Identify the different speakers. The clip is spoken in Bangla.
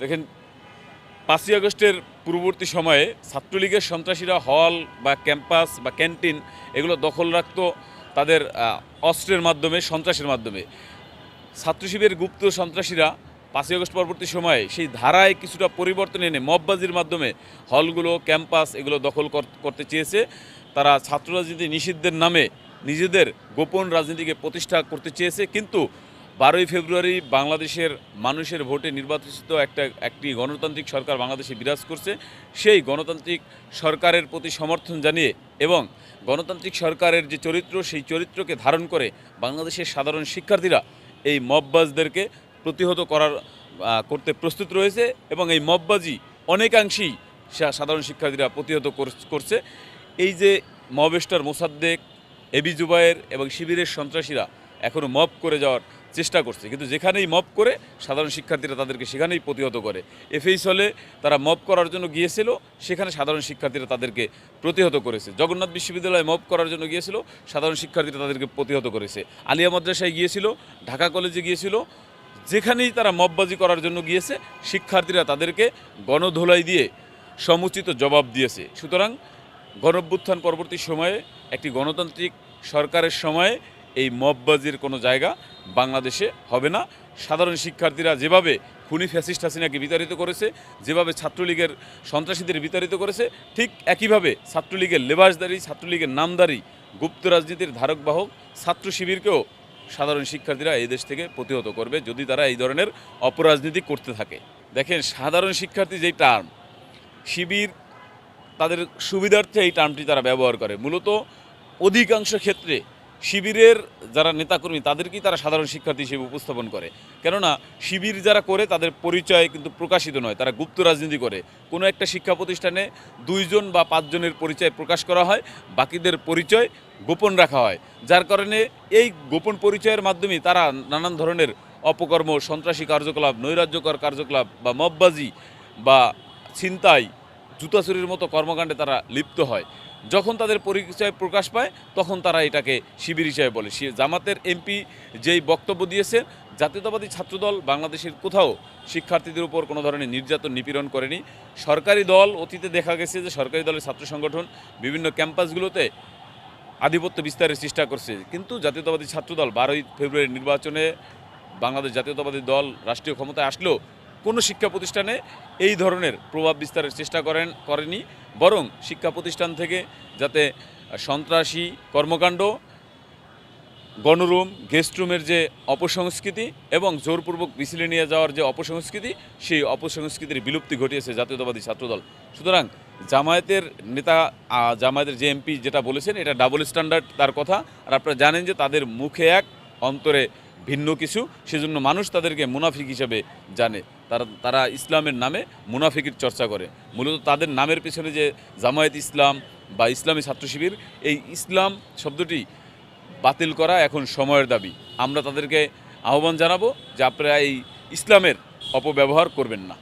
Speaker 1: দেখেন, ৫ই আগস্টের পূর্ববর্তী সময়ে ছাত্রলীগের সন্ত্রাসীরা হল বা ক্যাম্পাস বা ক্যান্টিন এগুলো দখল রাখত তাদের অস্ত্রের মাধ্যমে, সন্ত্রাসের মাধ্যমে। ছাত্র শিবিরের গুপ্ত সন্ত্রাসীরা ৫ই আগস্ট পরবর্তী সময়ে সেই ধারায় কিছুটা পরিবর্তন এনে মববাজির মাধ্যমে হলগুলো, ক্যাম্পাস এগুলো দখল করতে চেয়েছে। তারা ছাত্র রাজনীতি নিষিদ্ধের নামে নিজেদের গোপন রাজনীতিকে প্রতিষ্ঠা করতে চেয়েছে। কিন্তু ১২ই ফেব্রুয়ারি বাংলাদেশের মানুষের ভোটে নির্বাচিত একটি গণতান্ত্রিক সরকার বাংলাদেশে বিরাজ করছে। সেই গণতান্ত্রিক সরকারের প্রতি সমর্থন জানিয়ে এবং গণতান্ত্রিক সরকারের যে চরিত্র, সেই চরিত্রকে ধারণ করে বাংলাদেশের সাধারণ শিক্ষার্থীরা এই মববাজদেরকে প্রতিহত করতে প্রস্তুত রয়েছে এবং এই মববাজি অনেকাংশেই সাধারণ শিক্ষার্থীরা প্রতিহত করছে। এই যে মবেস্টার মোসাদ্দেক, এবি জুবায়ের এবং শিবিরের সন্ত্রাসীরা এখনও মব করে যাওয়ার চেষ্টা করছে, কিন্তু যেখানেই মব করে সাধারণ শিক্ষার্থীরা তাদেরকে সেখানেই প্রতিহত করে। এফএইচ হলে তারা মব করার জন্য গিয়েছিল, সেখানে সাধারণ শিক্ষার্থীরা তাদেরকে প্রতিহত করেছে। জগন্নাথ বিশ্ববিদ্যালয়ে মব করার জন্য গিয়েছিল, সাধারণ শিক্ষার্থীরা তাদেরকে প্রতিহত করেছে। আলিয়া মাদ্রাসায় গিয়েছিল, ঢাকা কলেজে গিয়েছিল, যেখানেই তারা মববাজি করার জন্য গিয়েছে শিক্ষার্থীরা তাদেরকে গণধোলাই দিয়ে সমুচিত জবাব দিয়েছে। সুতরাং গণঅভ্যুত্থান পরবর্তী সময়ে একটি গণতান্ত্রিক সরকারের সময়ে এই মববাজির কোনো জায়গা বাংলাদেশে হবে না। সাধারণ শিক্ষার্থীরা যেভাবে খুনি ফ্যাসিস্ট হাসিনাকে বিতাড়িত করেছে, যেভাবে ছাত্রলীগের সন্ত্রাসীদের বিতাড়িত করেছে, ঠিক একইভাবে ছাত্রলীগের লেবাসদারি, ছাত্রলীগের নামদারি গুপ্ত রাজনীতির ধারক বাহক ছাত্র শিবিরকেও সাধারণ শিক্ষার্থীরা এই দেশ থেকে প্রতিহত করবে যদি তারা এই ধরনের অপরাজনীতি করতে থাকে। দেখেন, সাধারণ শিক্ষার্থী যেই টার্ম, শিবির তাদের সুবিধার্থে এই টার্মটি তারা ব্যবহার করে। মূলত অধিকাংশ ক্ষেত্রে শিবিরের যারা নেতাকর্মী তাদেরকেই তারা সাধারণ শিক্ষার্থী হিসেবে উপস্থাপন করে। কেননা শিবির যারা করে তাদের পরিচয় কিন্তু প্রকাশিত নয়, তারা গুপ্ত রাজনীতি করে। কোনো একটা শিক্ষা প্রতিষ্ঠানে 2 জন বা 5 জনের পরিচয় প্রকাশ করা হয়, বাকিদের পরিচয় গোপন রাখা হয়। যার কারণে এই গোপন পরিচয়ের মাধ্যমে তারা নানান ধরনের অপকর্ম, সন্ত্রাসী কার্যকলাপ, নৈরাজ্যকর কার্যকলাপ বা মববাজি বা ছিনতাই, জুতা চুরির মতো কর্মকাণ্ডে তারা লিপ্ত হয়। যখন তাদের পরিচয় প্রকাশ পায় তখন তারা এটাকে শিবির হিসেবে বলে। জামাতের এমপি যেই বক্তব্য দিয়েছে, জাতীয়তাবাদী ছাত্রদল বাংলাদেশের কোথাও শিক্ষার্থীদের উপর কোনো ধরনের নির্যাতন নিপীড়ন করেনি। সরকারি দল, অতীতে দেখা গেছে যে সরকারি দলের ছাত্র সংগঠন বিভিন্ন ক্যাম্পাসগুলোতে আধিপত্য বিস্তারের চেষ্টা করছে, কিন্তু জাতীয়তাবাদী ছাত্রদল 12ই ফেব্রুয়ারি নির্বাচনে বাংলাদেশ জাতীয়তাবাদী দল রাষ্ট্রীয় ক্ষমতায় আসলেও কোনো শিক্ষা প্রতিষ্ঠানে এই ধরনের প্রভাব বিস্তারের চেষ্টা করেনি। বরং শিক্ষা প্রতিষ্ঠান থেকে যাতে সন্ত্রাসী কর্মকাণ্ড, গণরুম, গেস্টরুমের যে অপসংস্কৃতি এবং জোরপূর্বক মিছিলে নিয়ে যাওয়ার যে অপসংস্কৃতি, সেই অপসংস্কৃতির বিলুপ্তি ঘটিয়েছে জাতীয়তাবাদী ছাত্রদল। সুতরাং জামায়াতের নেতা, জামায়াতের যে এমপি যেটা বলেছেন, এটা ডাবল স্ট্যান্ডার্ড তার কথা। আর আপনারা জানেন যে তাদের মুখে এক, অন্তরে ভিন্ন কিছু, সেজন্য মানুষ তাদেরকে মুনাফিক হিসেবে জানে। তারা ইসলামের নামে মুনাফিকের চর্চা করে। মূলত তাদের নামের পেছনে যে জামায়াত ইসলাম বা ইসলামী ছাত্র শিবির, এই ইসলাম শব্দটি বাতিল করা এখন সময়ের দাবি। আমরা তাদেরকে আহ্বান জানাবো যে আপনারা এই ইসলামের অপব্যবহার করবেন না।